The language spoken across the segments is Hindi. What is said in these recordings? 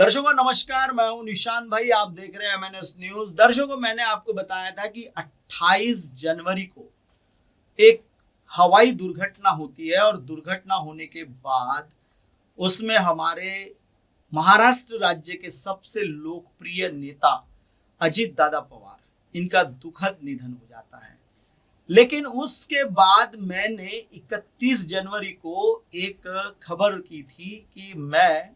दर्शकों नमस्कार, मैं हूं निशान भाई। आप देख रहे हैं एमएनएस न्यूज। दर्शकों, मैंने आपको बताया था कि 28 जनवरी को एक हवाई दुर्घटना होती है और दुर्घटना होने के बाद उसमें हमारे महाराष्ट्र राज्य के सबसे लोकप्रिय नेता अजित दादा पवार इनका दुखद निधन हो जाता है। लेकिन उसके बाद मैंने 31 जनवरी को एक खबर की थी कि मैं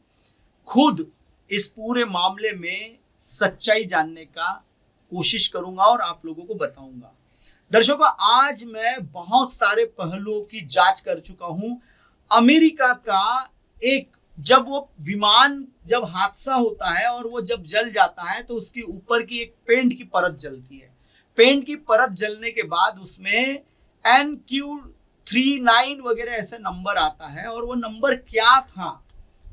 खुद इस पूरे मामले में सच्चाई जानने का कोशिश करूंगा और आप लोगों को बताऊंगा। दर्शकों, आज मैं बहुत सारे पहलुओं की जांच कर चुका हूं। अमेरिका का एक जब हादसा होता है और वो जब जल जाता है तो उसके ऊपर की एक पेंट की परत जलती है। पेंट की परत जलने के बाद उसमें NQ39 वगैरह ऐसे नंबर आता है और वो नंबर क्या था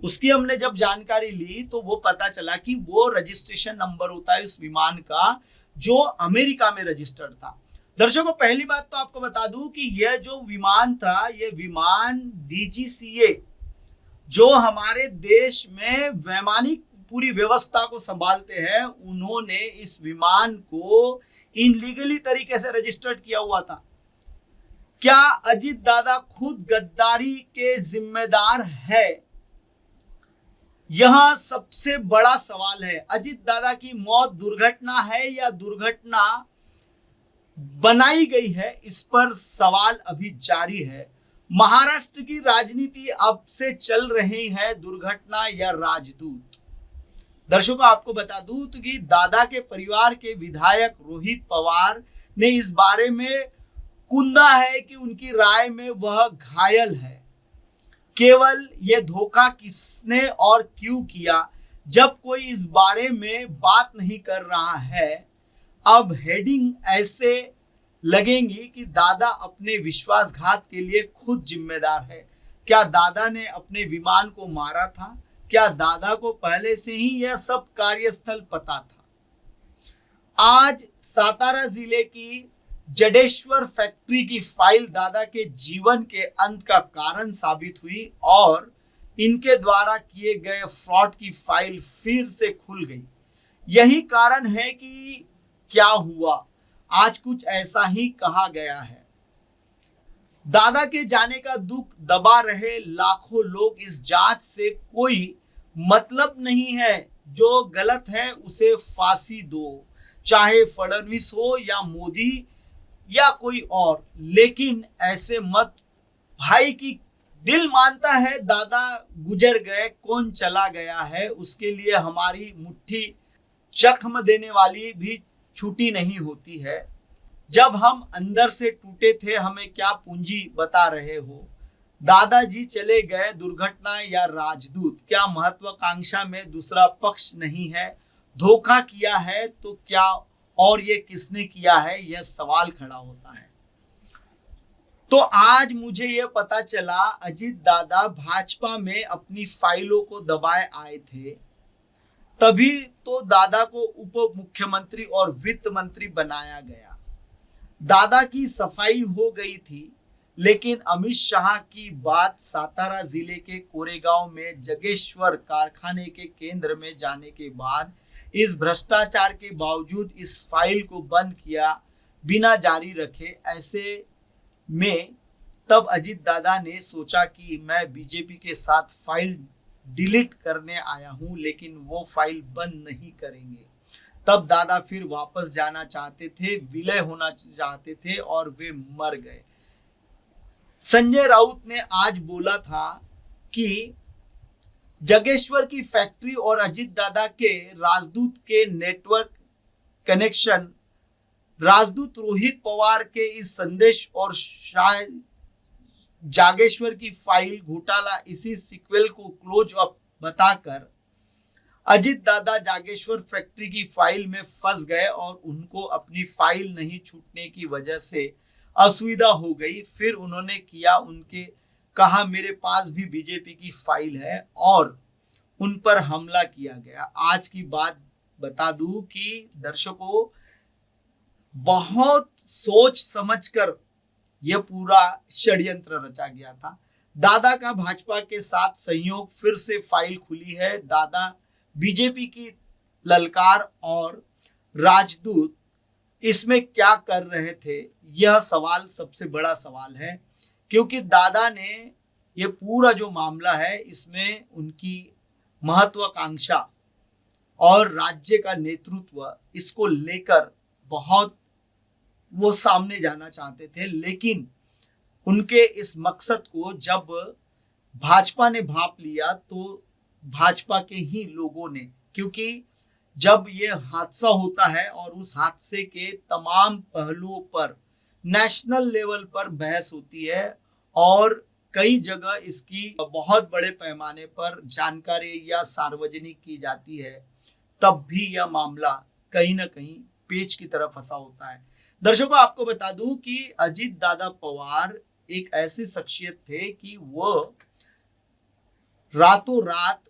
उसकी हमने जब जानकारी ली तो वो पता चला कि वो रजिस्ट्रेशन नंबर होता है उस विमान का जो अमेरिका में रजिस्टर्ड था। दर्शकों, पहली बात तो आपको बता दूं कि यह जो विमान था, यह विमान DGCA जो हमारे देश में वैमानिक पूरी व्यवस्था को संभालते हैं, उन्होंने इस विमान को इनलीगली तरीके से रजिस्टर्ड किया हुआ था। क्या अजित दादा खुद गद्दारी के जिम्मेदार है? यह सबसे बड़ा सवाल है। अजित दादा की मौत दुर्घटना है या दुर्घटना बनाई गई है, इस पर सवाल अभी जारी है। महाराष्ट्र की राजनीति अब से चल रही है दुर्घटना या राजदूत। दर्शकों, आपको बता दूं तो कि दादा के परिवार के विधायक रोहित पवार ने इस बारे में कुंदा है कि उनकी राय में वह घायल है। केवल ये धोखा किसने और क्यों किया, जब कोई इस बारे में बात नहीं कर रहा है। अब हेडिंग ऐसे लगेंगी कि दादा अपने विश्वासघात के लिए खुद जिम्मेदार है। क्या दादा ने अपने विमान को मारा था? क्या दादा को पहले से ही यह सब कार्यस्थल पता था? आज सातारा जिले की जडेश्वर फैक्ट्री की फाइल दादा के जीवन के अंत का कारण साबित हुई और इनके द्वारा किए गए फ्रॉड की फाइल फिर से खुल गई। यही कारण है कि क्या हुआ, आज कुछ ऐसा ही कहा गया है। दादा के जाने का दुख दबा रहे लाखों लोग, इस जांच से कोई मतलब नहीं है। जो गलत है उसे फांसी दो, चाहे फडणवीस हो या मोदी या कोई और, लेकिन ऐसे मत। भाई की दिल मानता है दादा गुजर गए, कौन चला गया है, उसके लिए हमारी मुट्ठी जख्म देने वाली भी छूटी नहीं होती है। जब हम अंदर से टूटे थे, हमें क्या पूंजी बता रहे हो? दादाजी चले गए, दुर्घटना या राजदूत? क्या महत्वाकांक्षा में दूसरा पक्ष नहीं है? धोखा किया है तो क्या, और ये किसने किया है, यह सवाल खड़ा होता है। तो आज मुझे यह पता चला अजित दादा भाजपा में अपनी फाइलों को दबाए आए थे, तभी तो दादा को उप मुख्यमंत्री और वित्त मंत्री बनाया गया। दादा की सफाई हो गई थी, लेकिन अमित शाह की बात सातारा जिले के कोरेगांव में जगेश्वर कारखाने के केंद्र में जाने के बाद इस भ्रष्टाचार के बावजूद इस फाइल को बंद किया बिना जारी रखे। ऐसे में तब अजित दादा ने सोचा कि मैं बीजेपी के साथ फाइल डिलीट करने आया हूं, लेकिन वो फाइल बंद नहीं करेंगे। तब दादा फिर वापस जाना चाहते थे, विलय होना चाहते थे और वे मर गए। संजय राउत ने आज बोला था कि जगेश्वर की फैक्ट्री और अजित दादा के राजदूत के नेटवर्क कनेक्शन, राजदूत रोहित पवार के इस संदेश और शायद जागेश्वर की फाइल घोटाला, इसी सीक्वेल को क्लोज अप बताकर अजित दादा जागेश्वर फैक्ट्री की फाइल में फंस गए और उनको अपनी फाइल नहीं छूटने की वजह से असुविधा हो गई। फिर उन्होंने कहा मेरे पास भी बीजेपी की फाइल है और उन पर हमला किया गया। आज की बात बता दूं कि दर्शकों, बहुत सोच समझकर यह पूरा षड्यंत्र रचा गया था। दादा का भाजपा के साथ सहयोग, फिर से फाइल खुली है। दादा बीजेपी की ललकार और राजदूत इसमें क्या कर रहे थे, यह सवाल सबसे बड़ा सवाल है। क्योंकि दादा ने ये पूरा जो मामला है इसमें उनकी महत्वाकांक्षा और राज्य का नेतृत्व इसको लेकर बहुत वो सामने जाना चाहते थे, लेकिन उनके इस मकसद को जब भाजपा ने भांप लिया तो भाजपा के ही लोगों ने, क्योंकि जब ये हादसा होता है और उस हादसे के तमाम पहलुओं पर नेशनल लेवल पर बहस होती है और कई जगह इसकी बहुत बड़े पैमाने पर जानकारी या सार्वजनिक की जाती है, तब भी यह मामला कहीं ना कहीं पेच की तरफ फंसा होता है। दर्शकों, आपको बता दूं कि अजीत दादा पवार एक ऐसी शख्सियत थे कि वो रातों रात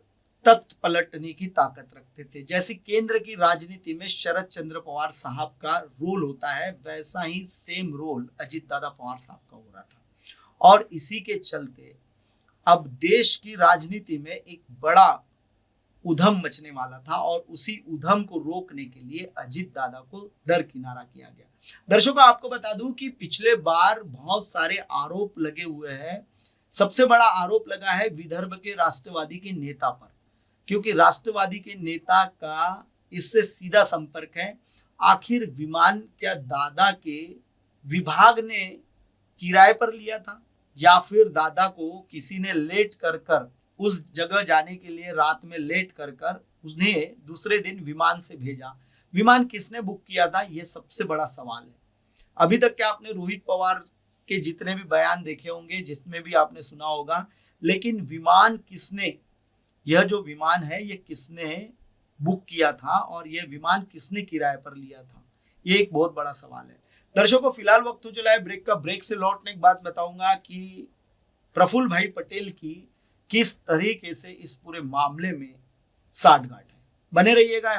तख्त पलटने की ताकत रखते थे। जैसे केंद्र की राजनीति में शरद चंद्र पवार साहब का रोल होता है, वैसा ही सेम रोल अजीत दादा पवार साहब का हो रहा था। और इसी के चलते अब देश की राजनीति में एक बड़ा उधम मचने वाला था और उसी उधम को रोकने के लिए अजीत दादा को दरकिनारा किया गया। दर्शकों, आपको बता दूं कि पिछले बार बहुत सारे आरोप लगे हुए हैं। सबसे बड़ा आरोप लगा है विदर्भ के राष्ट्रवादी के नेता पर, क्योंकि राष्ट्रवादी के नेता का इससे सीधा संपर्क है। आखिर विमान क्या दादा के विभाग ने किराए पर लिया था या फिर दादा को किसी ने लेट कर उस जगह जाने के लिए रात में लेट कर उन्हें दूसरे दिन विमान से भेजा? विमान किसने बुक किया था, यह सबसे बड़ा सवाल है। अभी तक क्या आपने रोहित पवार के जितने भी बयान देखे होंगे, जिसमें भी आपने सुना होगा, लेकिन विमान किसने, यह जो विमान है ये किसने बुक किया था और यह विमान किसने किराए पर लिया था, ये एक बहुत बड़ा सवाल है। दर्शकों, फिलहाल वक्त हो चला है ब्रेक का। ब्रेक से लौटने के बाद बताऊंगा कि प्रफुल्ल भाई पटेल की किस तरीके से इस पूरे मामले में साठगांठ है। बने रहिएगा।